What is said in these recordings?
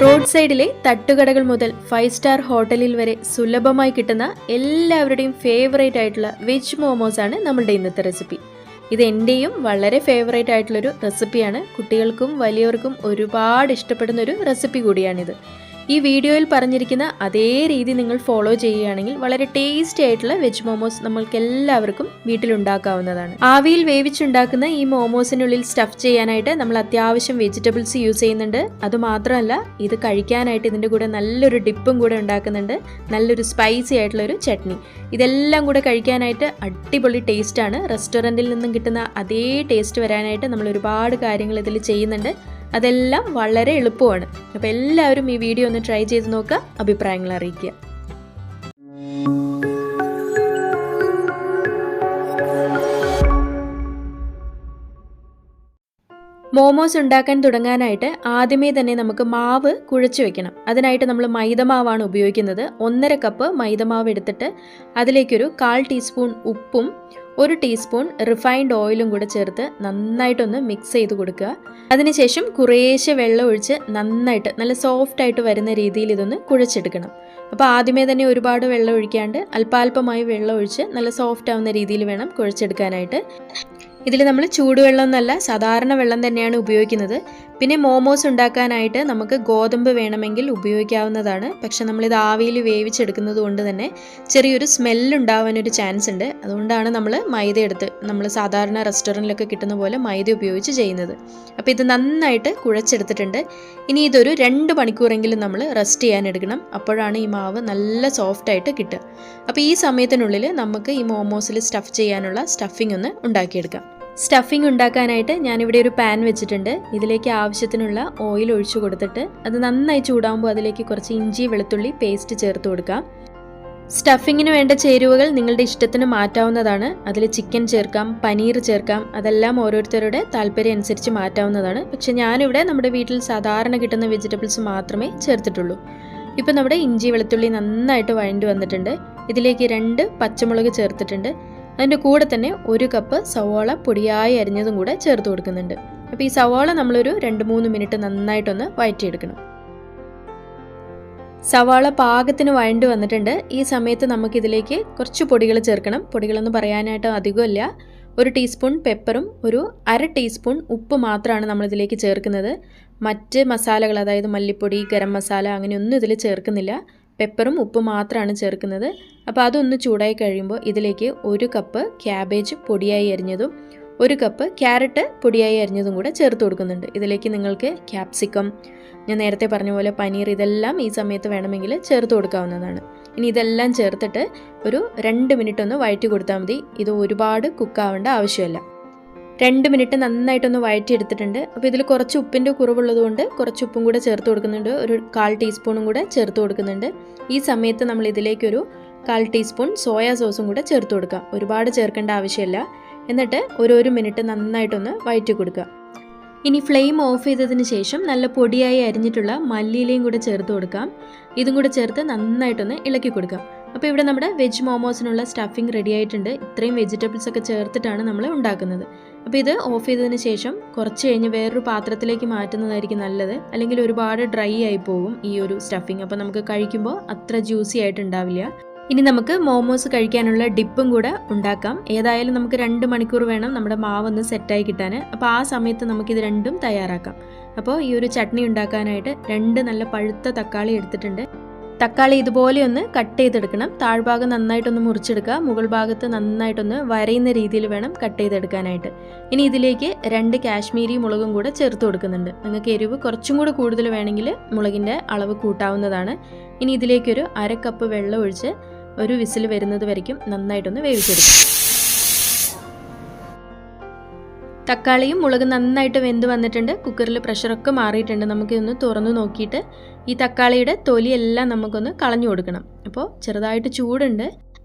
Road സൈഡിലെ തട്ടുകടകൾ മുതൽ 5 star ഹോട്ടലിൽ വരെ സുലഭമായി കിട്ടുന്ന എല്ലാവരുടെയും ഫേവറേറ്റ് ആയിട്ടുള്ള വെജ് മോമോസ് ആണ് നമ്മളുടെ ഇന്നത്തെ റെസിപ്പി. ഇത് എൻ്റെയും വളരെ ഫേവറേറ്റ് ആയിട്ടുള്ളൊരു റെസിപ്പിയാണ്. കുട്ടികൾക്കും വലിയവർക്കും ഒരുപാട് ഇഷ്ടപ്പെടുന്ന ഒരു റെസിപ്പി കൂടിയാണിത്. ഈ വീഡിയോയിൽ പറഞ്ഞിരിക്കുന്ന അതേ രീതി നിങ്ങൾ ഫോളോ ചെയ്യുകയാണെങ്കിൽ വളരെ ടേസ്റ്റി ആയിട്ടുള്ള വെജ് മോമോസ് നമ്മൾക്ക് എല്ലാവർക്കും വീട്ടിലുണ്ടാക്കാവുന്നതാണ്. ആവിയിൽ വേവിച്ചുണ്ടാക്കുന്ന ഈ മോമോസിനുള്ളിൽ സ്റ്റഫ് ചെയ്യാനായിട്ട് നമ്മൾ അത്യാവശ്യം വെജിറ്റബിൾസ് യൂസ് ചെയ്യുന്നുണ്ട്. അതുമാത്രമല്ല, ഇത് കഴിക്കാനായിട്ട് ഇതിൻ്റെ കൂടെ നല്ലൊരു ഡിപ്പും കൂടെ ഉണ്ടാക്കുന്നുണ്ട്, നല്ലൊരു സ്പൈസി ആയിട്ടുള്ളൊരു ചട്നി. ഇതെല്ലാം കൂടെ കഴിക്കാനായിട്ട് അടിപൊളി ടേസ്റ്റാണ്. റെസ്റ്റോറൻറ്റിൽ നിന്നും കിട്ടുന്ന അതേ ടേസ്റ്റ് വരാനായിട്ട് നമ്മൾ ഒരുപാട് കാര്യങ്ങൾ ഇതിൽ ചെയ്യുന്നുണ്ട്. അതെല്ലാം വളരെ എളുപ്പമാണ്. അപ്പോൾ എല്ലാവരും ഈ വീഡിയോ ഒന്ന് ട്രൈ ചെയ്ത് നോക്കുക, അഭിപ്രായങ്ങൾ അറിയിക്കുക. മോമോസ് ഉണ്ടാക്കാൻ തുടങ്ങാനായിട്ട് ആദ്യമേ തന്നെ നമുക്ക് മാവ് കുഴച്ച് വെക്കണം. അതിനായിട്ട് നമ്മൾ മൈദമാവാണ് ഉപയോഗിക്കുന്നത്. 1.5 കപ്പ് മൈദമാവ് എടുത്തിട്ട് അതിലേക്കൊരു 1/4 ടീസ്പൂൺ ഉപ്പും 1 ടീസ്പൂൺ റിഫൈൻഡ് ഓയിലും കൂടെ ചേർത്ത് നന്നായിട്ടൊന്ന് മിക്സ് ചെയ്ത് കൊടുക്കുക. അതിനുശേഷം കുറേശ്ശെ വെള്ളം ഒഴിച്ച് നന്നായിട്ട് നല്ല സോഫ്റ്റ് ആയിട്ട് വരുന്ന രീതിയിൽ ഇതൊന്ന് കുഴച്ചെടുക്കണം. അപ്പോൾ ആദ്യമേ തന്നെ ഒരുപാട് വെള്ളം ഒഴിക്കാണ്ട് അല്പാൽപമായി വെള്ളം ഒഴിച്ച് നല്ല സോഫ്റ്റ് ആവുന്ന രീതിയിൽ വേണം കുഴച്ചെടുക്കാനായിട്ട്. ഇതിൽ നമ്മൾ ചൂടുവെള്ളം എന്നല്ല, സാധാരണ വെള്ളം തന്നെയാണ് ഉപയോഗിക്കുന്നത്. പിന്നെ മോമോസ് ഉണ്ടാക്കാനായിട്ട് നമുക്ക് ഗോതമ്പ് വേണമെങ്കിൽ ഉപയോഗിക്കാവുന്നതാണ്. പക്ഷെ നമ്മളിത് ആവിയിൽ വേവിച്ചെടുക്കുന്നത് കൊണ്ട് തന്നെ ചെറിയൊരു സ്മെല്ലുണ്ടാവാനൊരു ചാൻസ് ഉണ്ട്. അതുകൊണ്ടാണ് നമ്മൾ മൈദ എടുത്ത് നമ്മൾ സാധാരണ റെസ്റ്റോറൻറ്റിലൊക്കെ കിട്ടുന്ന പോലെ മൈദ ഉപയോഗിച്ച് ചെയ്യുന്നത്. അപ്പോൾ ഇത് നന്നായിട്ട് കുഴച്ചെടുത്തിട്ടുണ്ട്. ഇനി ഇതൊരു 2 മണിക്കൂറെങ്കിലും നമ്മൾ റെസ്റ്റ് ചെയ്യാൻ എടുക്കണം. അപ്പോഴാണ് ഈ മാവ് നല്ല സോഫ്റ്റായിട്ട് കിട്ടുക. അപ്പോൾ ഈ സമയത്തിനുള്ളിൽ നമുക്ക് ഈ മോമോസിൽ സ്റ്റഫ് ചെയ്യാനുള്ള സ്റ്റഫിംഗ് ഒന്ന് ഉണ്ടാക്കിയെടുക്കാം. സ്റ്റഫിംഗ് ഉണ്ടാക്കാനായിട്ട് ഞാനിവിടെ ഒരു പാൻ വെച്ചിട്ടുണ്ട്. ഇതിലേക്ക് ആവശ്യത്തിനുള്ള ഓയിൽ ഒഴിച്ചു കൊടുത്തിട്ട് അത് നന്നായി ചൂടാകുമ്പോൾ അതിലേക്ക് കുറച്ച് ഇഞ്ചി വെളുത്തുള്ളി പേസ്റ്റ് ചേർത്ത് കൊടുക്കാം. സ്റ്റഫിങ്ങിന് വേണ്ട ചേരുവകൾ നിങ്ങളുടെ ഇഷ്ടത്തിന് മാറ്റാവുന്നതാണ്. അതിൽ ചിക്കൻ ചേർക്കാം, പനീർ ചേർക്കാം, അതെല്ലാം ഓരോരുത്തരുടെ താല്പര്യം അനുസരിച്ച് മാറ്റാവുന്നതാണ്. പക്ഷെ ഞാനിവിടെ നമ്മുടെ വീട്ടിൽ സാധാരണ കിട്ടുന്ന വെജിറ്റബിൾസ് മാത്രമേ ചേർത്തിട്ടുള്ളൂ. ഇപ്പോൾ നമ്മുടെ ഇഞ്ചി വെളുത്തുള്ളി നന്നായിട്ട് വഴണ്ടി വന്നിട്ടുണ്ട്. ഇതിലേക്ക് 2 പച്ചമുളക് ചേർത്തിട്ടുണ്ട്. അതിൻ്റെ കൂടെ തന്നെ 1 കപ്പ് സവാള പൊടിയായി അരിഞ്ഞതും കൂടെ ചേർത്ത് കൊടുക്കുന്നുണ്ട്. അപ്പോൾ ഈ സവാള നമ്മളൊരു 2-3 മിനിറ്റ് നന്നായിട്ടൊന്ന് വഴറ്റിയെടുക്കണം. സവാള പാകത്തിന് വഴണ്ടി വന്നിട്ടുണ്ട്. ഈ സമയത്ത് നമുക്കിതിലേക്ക് കുറച്ച് പൊടികൾ ചേർക്കണം. പൊടികളൊന്നും പറയാനായിട്ട് അധികമില്ല. 1 ടീസ്പൂൺ പെപ്പറും 1/2 ടീസ്പൂൺ ഉപ്പ് മാത്രമാണ് നമ്മളിതിലേക്ക് ചേർക്കുന്നത്. മറ്റ് മസാലകൾ, അതായത് മല്ലിപ്പൊടി, ഗരം മസാല അങ്ങനെയൊന്നും ഇതിൽ ചേർക്കുന്നില്ല. പെപ്പറും ഉപ്പ് മാത്രമാണ് ചേർക്കുന്നത്. അപ്പോൾ അതൊന്ന് ചൂടായി കഴിയുമ്പോൾ ഇതിലേക്ക് 1 കപ്പ് ക്യാബേജ് പൊടിയായി അരിഞ്ഞതും 1 കപ്പ് ക്യാരറ്റ് പൊടിയായി അരിഞ്ഞതും കൂടെ ചേർത്ത് കൊടുക്കുന്നുണ്ട്. ഇതിലേക്ക് നിങ്ങൾക്ക് ക്യാപ്സിക്കം, ഞാൻ നേരത്തെ പറഞ്ഞ പോലെ പനീർ, ഇതെല്ലാം ഈ സമയത്ത് വേണമെങ്കിൽ ചേർത്ത് കൊടുക്കാവുന്നതാണ്. ഇനി ഇതെല്ലാം ചേർത്തിട്ട് ഒരു 2 മിനിറ്റ് ഒന്ന് വഴറ്റി കൊടുത്താൽ മതി. ഇത് ഒരുപാട് കുക്കാവേണ്ട ആവശ്യമില്ല. 2 മിനിറ്റ് നന്നായിട്ടൊന്ന് വഴറ്റിയെടുത്തിട്ടുണ്ട്. അപ്പോൾ ഇതിൽ കുറച്ച് ഉപ്പിൻ്റെ കുറവുള്ളത് കൊണ്ട് കുറച്ച് ഉപ്പും കൂടെ ചേർത്ത് കൊടുക്കുന്നുണ്ട്. ഒരു 1/4 ടീസ്പൂണും കൂടെ ചേർത്ത് കൊടുക്കുന്നുണ്ട്. ഈ സമയത്ത് നമ്മൾ ഇതിലേക്കൊരു 1/4 ടീസ്പൂൺ സോയാ സോസും കൂടെ ചേർത്ത് കൊടുക്കാം. ഒരുപാട് ചേർക്കേണ്ട ആവശ്യമില്ല. എന്നിട്ട് ഒരു മിനിറ്റ് നന്നായിട്ടൊന്ന് വഴറ്റി കൊടുക്കുക. ഇനി ഫ്ലെയിം ഓഫ് ചെയ്തതിന് ശേഷം നല്ല പൊടിയായി അരിഞ്ഞിട്ടുള്ള മല്ലിയിലയും കൂടെ ചേർത്ത് കൊടുക്കാം. ഇതും കൂടെ ചേർത്ത് നന്നായിട്ടൊന്ന് ഇളക്കി കൊടുക്കാം. അപ്പോൾ ഇവിടെ നമ്മുടെ വെജ് മോമോസിനുള്ള സ്റ്റഫിംഗ് റെഡി ആയിട്ടുണ്ട്. ഇത്രയും വെജിറ്റബിൾസ് ഒക്കെ ചേർത്തിട്ടാണ് നമ്മൾ ഉണ്ടാക്കുന്നത്. അപ്പോൾ ഇത് ഓഫ് ചെയ്തതിന് ശേഷം കുറച്ച് കഴിഞ്ഞ് വേറൊരു പാത്രത്തിലേക്ക് മാറ്റുന്നതായിരിക്കും നല്ലത്. അല്ലെങ്കിൽ ഒരുപാട് ഡ്രൈ ആയി പോകും ഈ ഒരു സ്റ്റഫിംഗ്. അപ്പോൾ നമുക്ക് കഴിക്കുമ്പോൾ അത്ര ജ്യൂസി ആയിട്ടുണ്ടാവില്ല. ഇനി നമുക്ക് മോമോസ് കഴിക്കാനുള്ള ഡിപ്പും കൂടെ ഉണ്ടാക്കാം. ഏതായാലും നമുക്ക് 2 മണിക്കൂർ വേണം നമ്മുടെ മാവൊന്ന് സെറ്റായി കിട്ടാൻ. അപ്പോൾ ആ സമയത്ത് നമുക്കിത് രണ്ടും തയ്യാറാക്കാം. അപ്പോൾ ഈ ഒരു ചട്നി ഉണ്ടാക്കാനായിട്ട് 2 നല്ല പഴുത്ത തക്കാളി എടുത്തിട്ടുണ്ട്. തക്കാളി ഇതുപോലെ ഒന്ന് കട്ട് ചെയ്തെടുക്കണം. താഴ്ഭാഗം നന്നായിട്ടൊന്ന് മുറിച്ചെടുക്കുക. മുകൾ ഭാഗത്ത് നന്നായിട്ടൊന്ന് വരയുന്ന രീതിയിൽ വേണം കട്ട് ചെയ്തെടുക്കാനായിട്ട്. ഇനി ഇതിലേക്ക് 2 കാശ്മീരി മുളകും കൂടെ ചേർത്ത് കൊടുക്കുന്നുണ്ട്. നിങ്ങൾക്ക് എരിവ് കുറച്ചും കൂടെ കൂടുതൽ വേണമെങ്കിൽ മുളകിൻ്റെ അളവ് കൂട്ടാവുന്നതാണ്. ഇനി ഇതിലേക്കൊരു 1/2 കപ്പ് വെള്ളം ഒഴിച്ച് ഒരു വിസിൽ വരുന്നത് വരയ്ക്കും നന്നായിട്ടൊന്ന് വേവിച്ചെടുക്കും. തക്കാളിയും മുളകും നന്നായിട്ട് വെന്ത് വന്നിട്ടുണ്ട്. കുക്കറിൽ പ്രഷറൊക്കെ മാറിയിട്ടുണ്ട്. നമുക്കിതൊന്ന് തുറന്നു നോക്കിയിട്ട് ഈ തക്കാളിയുടെ തൊലിയെല്ലാം നമുക്കൊന്ന് കളഞ്ഞു കൊടുക്കണം. അപ്പോൾ ചെറുതായിട്ട് ചൂടുണ്ട്.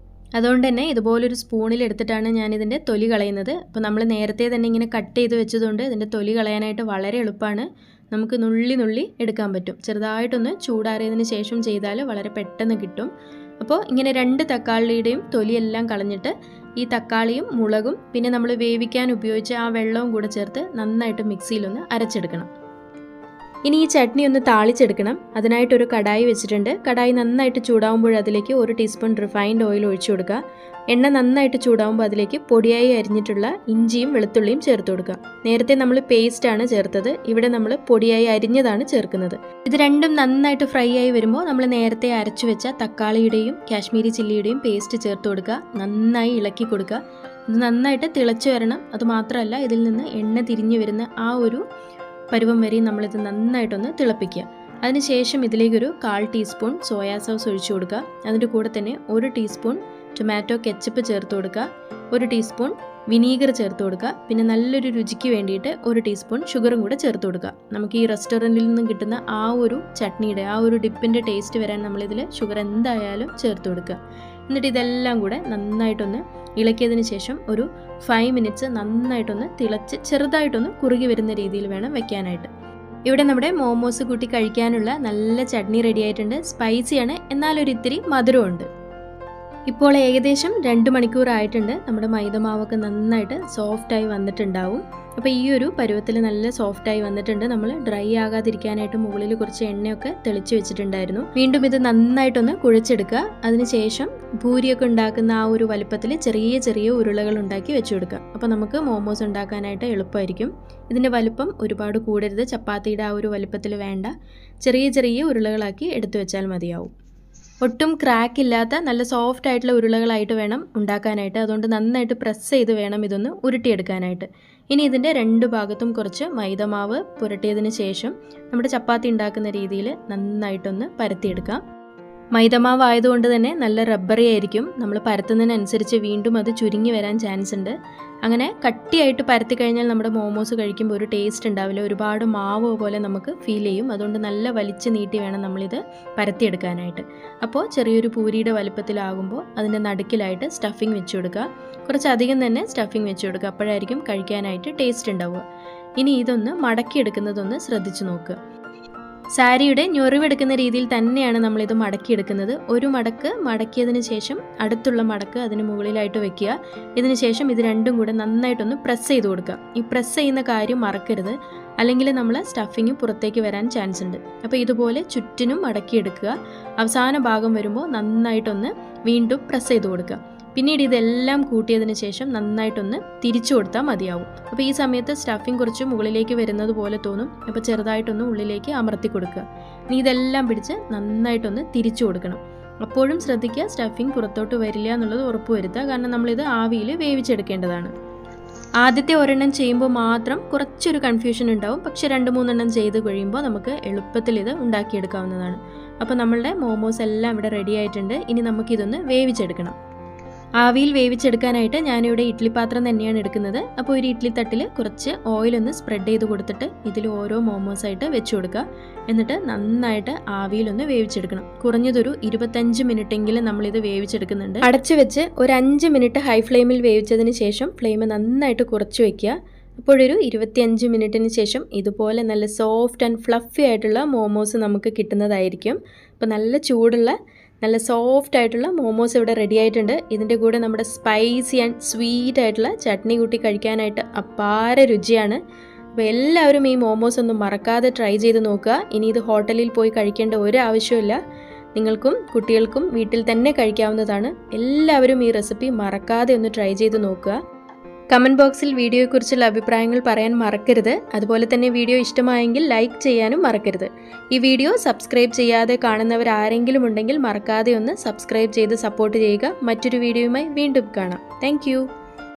അതുകൊണ്ട് തന്നെ ഇതുപോലൊരു സ്പൂണിൽ എടുത്തിട്ടാണ് ഞാനിതിൻ്റെ തൊലി കളയുന്നത്. അപ്പോൾ നമ്മൾ നേരത്തെ തന്നെ ഇങ്ങനെ കട്ട് ചെയ്ത് വെച്ചതുകൊണ്ട് ഇതിൻ്റെ തൊലി കളയാനായിട്ട് വളരെ എളുപ്പമാണ്. നമുക്ക് നുള്ളി എടുക്കാൻ പറ്റും. ചെറുതായിട്ടൊന്ന് ചൂടാറിയതിന് ശേഷം ചെയ്താൽ വളരെ പെട്ടെന്ന് കിട്ടും. അപ്പോൾ ഇങ്ങനെ 2 തക്കാളിയുടെയും തൊലിയെല്ലാം കളഞ്ഞിട്ട് ഈ തക്കാളിയും മുളകും പിന്നെ നമ്മൾ വേവിക്കാൻ ഉപയോഗിച്ച ആ വെള്ളവും കൂടെ ചേർത്ത് നന്നായിട്ട് മിക്സിയിലൊന്ന് അരച്ചെടുക്കണം. ഇനി ഈ ചട്നി ഒന്ന് താളിച്ചെടുക്കണം. അതിനായിട്ടൊരു കടായി വെച്ചിട്ടുണ്ട്. കടായി നന്നായിട്ട് ചൂടാവുമ്പോൾ അതിലേക്ക് 1 ടീസ്പൂൺ റിഫൈൻഡ് ഓയിൽ ഒഴിച്ചു കൊടുക്കുക. എണ്ണ നന്നായിട്ട് ചൂടാവുമ്പോൾ അതിലേക്ക് പൊടിയായി അരിഞ്ഞിട്ടുള്ള ഇഞ്ചിയും വെളുത്തുള്ളിയും ചേർത്ത് കൊടുക്കുക. നേരത്തെ നമ്മൾ പേസ്റ്റാണ് ചേർത്തത്, ഇവിടെ നമ്മൾ പൊടിയായി അരിഞ്ഞതാണ് ചേർക്കുന്നത്. ഇത് രണ്ടും നന്നായിട്ട് ഫ്രൈ ആയി വരുമ്പോൾ നമ്മൾ നേരത്തെ അരച്ചു വെച്ച തക്കാളിയുടെയും കാശ്മീരി ചില്ലിയുടെയും പേസ്റ്റ് ചേർത്ത് കൊടുക്കുക. നന്നായി ഇളക്കി കൊടുക്കുക. ഇത് നന്നായിട്ട് തിളച്ചു വരണം. അതുമാത്രമല്ല, ഇതിൽ നിന്ന് എണ്ണ തിരിഞ്ഞു വരുന്ന ആ ഒരു പരുവം വരെ നമ്മളിത് നന്നായിട്ടൊന്ന് തിളപ്പിക്കുക. അതിനുശേഷം ഇതിലേക്കൊരു 1/4 ടീസ്പൂൺ സോയാ സോസ് ഒഴിച്ചു കൊടുക്കുക. അതിൻ്റെ കൂടെ തന്നെ 1 ടീസ്പൂൺ ടൊമാറ്റോ കെച്ചപ്പ് ചേർത്ത് കൊടുക്കുക. 1 ടീസ്പൂൺ വിനീഗർ ചേർത്ത് കൊടുക്കുക. പിന്നെ നല്ലൊരു രുചിക്ക് വേണ്ടിയിട്ട് 1 ടീസ്പൂൺ ഷുഗറും കൂടെ ചേർത്ത് കൊടുക്കുക. നമുക്ക് ഈ റെസ്റ്റോറൻറ്റിൽ നിന്നും കിട്ടുന്ന ആ ഒരു ചട്നിയുടെ ആ ഒരു ഡിപ്പിൻ്റെ ടേസ്റ്റ് വരാൻ നമ്മളിതിൽ ഷുഗർ എന്തായാലും ചേർത്ത് കൊടുക്കുക. എന്നിട്ട് ഇതെല്ലാം കൂടെ നന്നായിട്ടൊന്ന് ഇളക്കിയതിന് ശേഷം ഒരു 5 മിനിറ്റ്സ് നന്നായിട്ടൊന്ന് തിളച്ച് ചെറുതായിട്ടൊന്ന് കുറുകി വരുന്ന രീതിയിൽ വേണം വെക്കാനായിട്ട്. ഇവിടെ നമ്മുടെ മോമോസ് കൂട്ടി കഴിക്കാനുള്ള നല്ല ചട്നി റെഡി ആയിട്ടുണ്ട്. സ്പൈസിയാണ്, എന്നാലൊരു ഇത്തിരി മധുരമുണ്ട്. ഇപ്പോൾ ഏകദേശം 2 മണിക്കൂർ ആയിട്ടുണ്ട്. നമ്മുടെ മൈദമാവൊക്കെ നന്നായിട്ട് സോഫ്റ്റായി വന്നിട്ടുണ്ടാവും. അപ്പോൾ ഈ ഒരു പരുവത്തിൽ നല്ല സോഫ്റ്റായി വന്നിട്ടുണ്ട്. നമ്മൾ ഡ്രൈ ആകാതിരിക്കാനായിട്ട് മുകളിൽ കുറച്ച് എണ്ണയൊക്കെ തെളിച്ച് വെച്ചിട്ടുണ്ടായിരുന്നു. വീണ്ടും ഇത് നന്നായിട്ടൊന്ന് കുഴച്ചെടുക്കുക. അതിനുശേഷം ഭൂരിയൊക്കെ ഉണ്ടാക്കുന്ന ആ ഒരു വലുപ്പത്തിൽ ചെറിയ ചെറിയ ഉരുളകൾ ഉണ്ടാക്കി വെച്ചു കൊടുക്കുക. അപ്പോൾ നമുക്ക് മോമോസ് ഉണ്ടാക്കാനായിട്ട് എളുപ്പമായിരിക്കും. ഇതിൻ്റെ വലുപ്പം ഒരുപാട് കൂടരുത്, ചപ്പാത്തിയുടെ ആ ഒരു വലുപ്പത്തിൽ വേണ്ട. ചെറിയ ചെറിയ ഉരുളകളാക്കി എടുത്തു വെച്ചാൽ മതിയാവും. ഒട്ടും ക്രാക്ക് ഇല്ലാത്ത നല്ല സോഫ്റ്റ് ആയിട്ടുള്ള ഉരുളകളായിട്ട് വേണം ഉണ്ടാക്കാനായിട്ട്. അതുകൊണ്ട് നന്നായിട്ട് പ്രസ് ചെയ്ത് വേണം ഇതൊന്ന് ഉരുട്ടിയെടുക്കാനായിട്ട്. ഇനി ഇതിൻ്റെ 2 ഭാഗത്തും കുറച്ച് മൈദമാവ് പുരട്ടിയതിന് ശേഷം നമ്മുടെ ചപ്പാത്തി ഉണ്ടാക്കുന്ന രീതിയിൽ നന്നായിട്ടൊന്ന് പരത്തിയെടുക്കാം. മൈദമാവ് ആയതുകൊണ്ട് തന്നെ നല്ല റബ്ബറി ആയിരിക്കും. നമ്മൾ പരത്തുന്നതിനനുസരിച്ച് വീണ്ടും അത് ചുരുങ്ങി വരാൻ ചാൻസ് ഉണ്ട്. അങ്ങനെ കട്ടിയായിട്ട് പരത്തി കഴിഞ്ഞാൽ നമ്മുടെ മോമോസ് കഴിക്കുമ്പോൾ ഒരു ടേസ്റ്റ് ഉണ്ടാവില്ല. ഒരുപാട് മാവ് പോലെ നമുക്ക് ഫീൽ ചെയ്യും. അതുകൊണ്ട് നല്ല വലിച്ച് നീട്ടി വേണം നമ്മളിത് പരത്തിയെടുക്കാനായിട്ട്. അപ്പോൾ ചെറിയൊരു പൂരിയുടെ വലുപ്പത്തിലാകുമ്പോൾ അതിൻ്റെ നടുക്കിലായിട്ട് സ്റ്റഫിങ് വെച്ച് കൊടുക്കുക. കുറച്ചധികം തന്നെ സ്റ്റഫിങ് വെച്ച് കൊടുക്കുക. അപ്പോഴായിരിക്കും കഴിക്കാനായിട്ട് ടേസ്റ്റ് ഉണ്ടാവുക. ഇനി ഇതൊന്ന് മടക്കിയെടുക്കുന്നതൊന്ന് ശ്രദ്ധിച്ചു നോക്കുക. സാരിയുടെ ഞൊറിവെടുക്കുന്ന രീതിയിൽ തന്നെയാണ് നമ്മളിത് മടക്കിയെടുക്കുന്നത്. ഒരു മടക്ക് മടക്കിയതിന് ശേഷം അടുത്തുള്ള മടക്ക് അതിന് മുകളിലായിട്ട് വെക്കുക. ഇതിന് ശേഷം ഇത് രണ്ടും കൂടെ നന്നായിട്ടൊന്ന് പ്രസ് ചെയ്ത് കൊടുക്കുക. ഈ പ്രസ് ചെയ്യുന്ന കാര്യം മറക്കരുത്, അല്ലെങ്കിൽ നമ്മൾ സ്റ്റഫിങ് പുറത്തേക്ക് വരാൻ ചാൻസ് ഉണ്ട്. അപ്പോൾ ഇതുപോലെ ചുറ്റിനും മടക്കിയെടുക്കുക. അവസാന ഭാഗം വരുമ്പോൾ നന്നായിട്ടൊന്ന് വീണ്ടും പ്രസ് ചെയ്ത് കൊടുക്കുക. പിന്നീട് ഇതെല്ലാം കൂട്ടിയതിന് ശേഷം നന്നായിട്ടൊന്ന് തിരിച്ചു കൊടുത്താൽ മതിയാവും. അപ്പോൾ ഈ സമയത്ത് സ്റ്റഫിങ് കുറച്ച് മുകളിലേക്ക് വരുന്നത് പോലെ തോന്നും. അപ്പോൾ ചെറുതായിട്ടൊന്ന് ഉള്ളിലേക്ക് അമർത്തി കൊടുക്കുക. ഇനി ഇതെല്ലാം പിടിച്ച് നന്നായിട്ടൊന്ന് തിരിച്ചു കൊടുക്കണം. അപ്പോഴും ശ്രദ്ധിക്കുക, സ്റ്റഫിങ് പുറത്തോട്ട് വരില്ല എന്നുള്ളത് ഉറപ്പ് വരുത്തുക. കാരണം നമ്മളിത് ആവിയിൽ വേവിച്ചെടുക്കേണ്ടതാണ്. ആദ്യത്തെ ഒരെണ്ണം ചെയ്യുമ്പോൾ മാത്രം കുറച്ചൊരു കൺഫ്യൂഷൻ ഉണ്ടാവും. പക്ഷേ 2-3 എണ്ണം ചെയ്ത് കഴിയുമ്പോൾ നമുക്ക് എളുപ്പത്തിൽ ഇത് ഉണ്ടാക്കിയെടുക്കാവുന്നതാണ്. അപ്പോൾ നമ്മളുടെ മോമോസ് എല്ലാം ഇവിടെ റെഡി ആയിട്ടുണ്ട്. ഇനി നമുക്കിതൊന്ന് വേവിച്ചെടുക്കണം. ആവിയിൽ വേവിച്ചെടുക്കാനായിട്ട് ഞാനിവിടെ ഇഡ്ഡലി പാത്രം തന്നെയാണ് എടുക്കുന്നത്. അപ്പോൾ ഒരു ഇഡ്ഡലി തട്ടിൽ കുറച്ച് ഓയിലൊന്ന് സ്പ്രെഡ് ചെയ്ത് കൊടുത്തിട്ട് ഇതിൽ ഓരോ മോമോസായിട്ട് വെച്ച് കൊടുക്കുക. എന്നിട്ട് നന്നായിട്ട് ആവിയിലൊന്ന് വേവിച്ചെടുക്കണം. കുറഞ്ഞതൊരു 25 മിനിറ്റെങ്കിലും നമ്മളിത് വേവിച്ചെടുക്കുന്നുണ്ട്. അടച്ചു വെച്ച് ഒരു 5 മിനിറ്റ് ഹൈ ഫ്ലെയിമിൽ വേവിച്ചതിന് ശേഷം ഫ്ലെയിം നന്നായിട്ട് കുറച്ച് വയ്ക്കുക. അപ്പോഴൊരു 25 മിനിറ്റിന് ശേഷം ഇതുപോലെ നല്ല സോഫ്റ്റ് ആൻഡ് ഫ്ലഫി ആയിട്ടുള്ള മോമോസ് നമുക്ക് കിട്ടുന്നതായിരിക്കും. അപ്പോൾ നല്ല ചൂടുള്ള നല്ല സോഫ്റ്റ് ആയിട്ടുള്ള മോമോസ് ഇവിടെ റെഡി ആയിട്ടുണ്ട്. ഇതിൻ്റെ കൂടെ നമ്മുടെ സ്പൈസി ആൻഡ് സ്വീറ്റ് ആയിട്ടുള്ള ചട്നി കൂട്ടി കഴിക്കാനായിട്ട് അപാര രുചിയാണ്. അപ്പോൾ എല്ലാവരും ഈ മോമോസ് ഒന്നും മറക്കാതെ ട്രൈ ചെയ്ത് നോക്കുക. ഇനി ഇത് ഹോട്ടലിൽ പോയി കഴിക്കേണ്ട ഒരു ആവശ്യമില്ല. നിങ്ങൾക്കും കുട്ടികൾക്കും വീട്ടിൽ തന്നെ കഴിക്കാവുന്നതാണ്. എല്ലാവരും ഈ റെസിപ്പി മറക്കാതെ ഒന്ന് ട്രൈ ചെയ്ത് നോക്കുക. കമൻറ്റ് ബോക്സിൽ വീഡിയോയെക്കുറിച്ചുള്ള അഭിപ്രായങ്ങൾ പറയാൻ മറക്കരുത്. അതുപോലെ തന്നെ വീഡിയോ ഇഷ്ടമായെങ്കിൽ ലൈക്ക് ചെയ്യാനും മറക്കരുത്. ഈ വീഡിയോ സബ്സ്ക്രൈബ് ചെയ്യാതെ കാണുന്നവർ ആരെങ്കിലും ഉണ്ടെങ്കിൽ മറക്കാതെ ഒന്ന് സബ്സ്ക്രൈബ് ചെയ്ത് സപ്പോർട്ട് ചെയ്യുക. മറ്റൊരു വീഡിയോയുമായി വീണ്ടും കാണാം. താങ്ക്